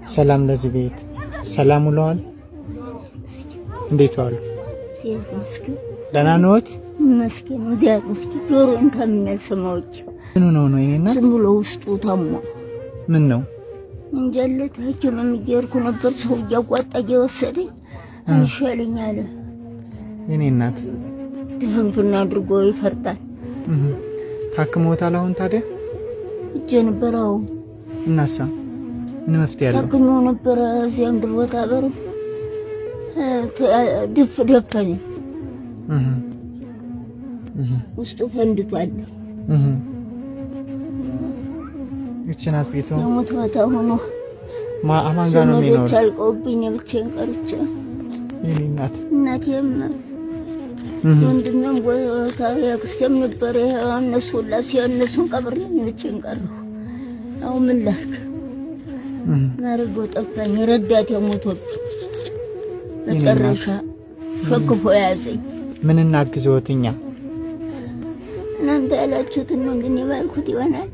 ሰላም ለዚህ ቤት ሰላም ውለዋል። እንዴት ዋሉ? ደህና ነዎት? መስኪን እዚያ መስኪን ጆሮን ከሚያሰማውጭ ምን ነው ይሄና ዝም ብሎ ውስጡ ታሞ ምን ነው እንጀለት ሐኪም የሚገርኩ ነበር ሰው ያቋጣ እየወሰደኝ አንሻለኝ አለ። የኔ እናት ድፍንፍና አድርጎ ይፈርጣል። ታክሞታል። አሁን ታዲያ እጄ ነበረው እናሳ ምን መፍትሄ ያለው ታክሞ ነበር። እዚያም ድርወታ በር ደፈኝ ውስጡ ፈንድቷል። እቺናት ቤቱ ሞት ማታ ሆኖ አማን ጋር ነው የሚኖረው። ቻልቆብኝ ብቻዬን ቀርቼ የኔ እናት እናቴም ወንድሜም ያክስቴም ነበር። እነሱ ሁላሲ እነሱን ቀብሬ ብቻዬን ቀረሁ። አሁን ምን ላድርግ? ማረጎ ጠፋኝ። ረዳቴ ሞቶብኝ መጨረሻ ሸክፎ ያዘኝ። ምን እናግዘዎት? እኛ እናንተ ያላችሁትን ነው ግን የባልኩት ይሆናል።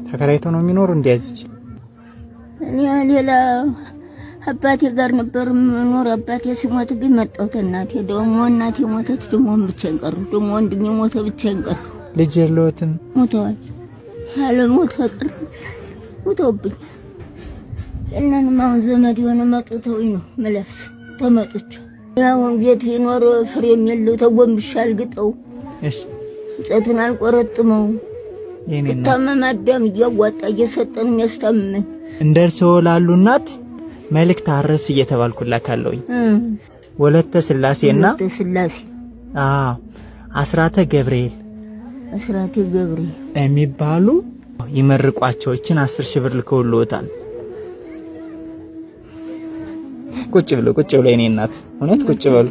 ተከራይቶ ነው የሚኖር እንዲያዝች እኔ ሌላ አባቴ ጋር ነበር የምኖር። አባቴ ሲሞት ቢመጣሁት እናቴ ደግሞ እናቴ ሞተች። ደግሞ ብቻዬን ቀረሁ። ደግሞ ወንድሜ ሞተ። ብቻዬን ቀረሁ። ልጅ የለዎትም? ሞተዋል። ያለ ሞት ፈቅር ሞተውብኝ። እናንማ አሁን ዘመድ የሆነ መጡተውኝ ነው መለስ ተመጡች። ያውን ቤት ይኖር ፍሬ የሚለው ተጎንብሻ አልግጠው እሺ እንጨቱን አልቆረጥመው የኔና ተመማዳም እያዋጣ እየሰጠን የሚያስታምመኝ እንደርሰው ላሉ እናት መልእክት አርስ እየተባልኩላካለሁኝ። ወለተ ስላሴና አስራተ ገብርኤል የሚባሉ ይመርቋቸው። እቺን 10,000 ብር ልከውልዎታል። ቁጭ ብሎ የኔ እናት እውነት ቁጭ ብሎ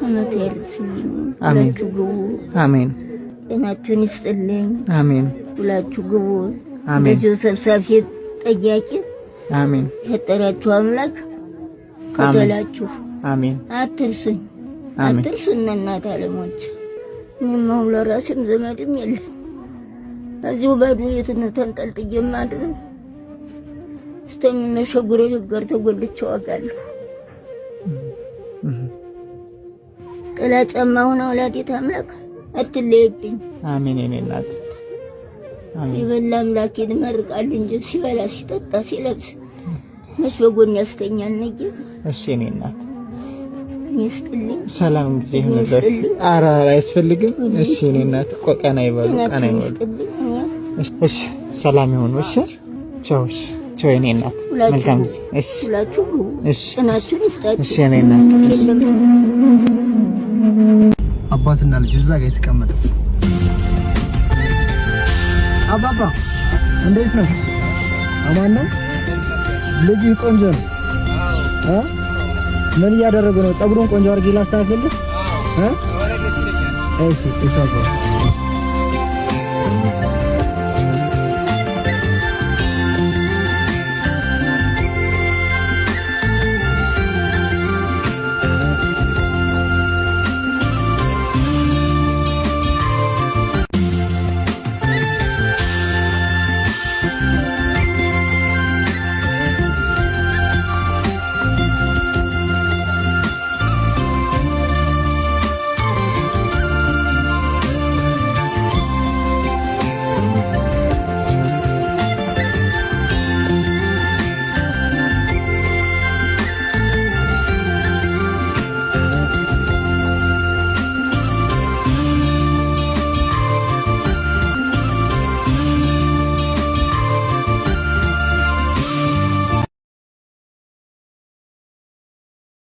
አመት ያርስልኝ። አሜን አሜን። እናችሁን ይስጥልኝ። አሜን። ሁላችሁ ግቡ። አሜን። በዚህ ሰብሳቢ ጠያቂ አሜን። ፈጠራችሁ አምላክ ከተላችሁ አሜን። አትርሱኝ እናት አለሞች። እኔም አሁን ለራሴም ዘመድም የለም። እዚሁ ባዶ የት ነው ተንጠልጥዬ ማድረግ ስተሚመሸጉረ ጋር ተጎልቼ ዋጋለሁ። ጥላ ጫማ ሆነ ወላዲተ አምላክ አትለይብኝ። አሜን። የኔ እናት አሜን። የበላ አምላክ ይመርቃል እንጂ ሲበላ ሲጠጣ ሲለብስ መች በጎን ያስተኛል ነኝ። እሺ የኔ እናት ይስጥልኝ። ሰላም ጊዜ ይሁንልህ። ኧረ አያስፈልግም። እሺ የኔ እናት ቆቀና ይበሉ ቀና ይበሉ። እሺ ሰላም ይሁን። እሺ ቻው። ቻው የኔ እናት መልካም ጊዜ። እሺ ሁላችሁ እሺ እናችሁን ይስጣችሁ። እሺ የኔ እናት አባትና ልጅ እዛ ጋር የተቀመጡት አባባ እንዴት ነው? አማን ነው? ልጅ ቆንጆ ነው። ምን እያደረገ ነው? ፀጉሩን ቆንጆ አድርጌ ላስተካክልልህ? እሺ እሺ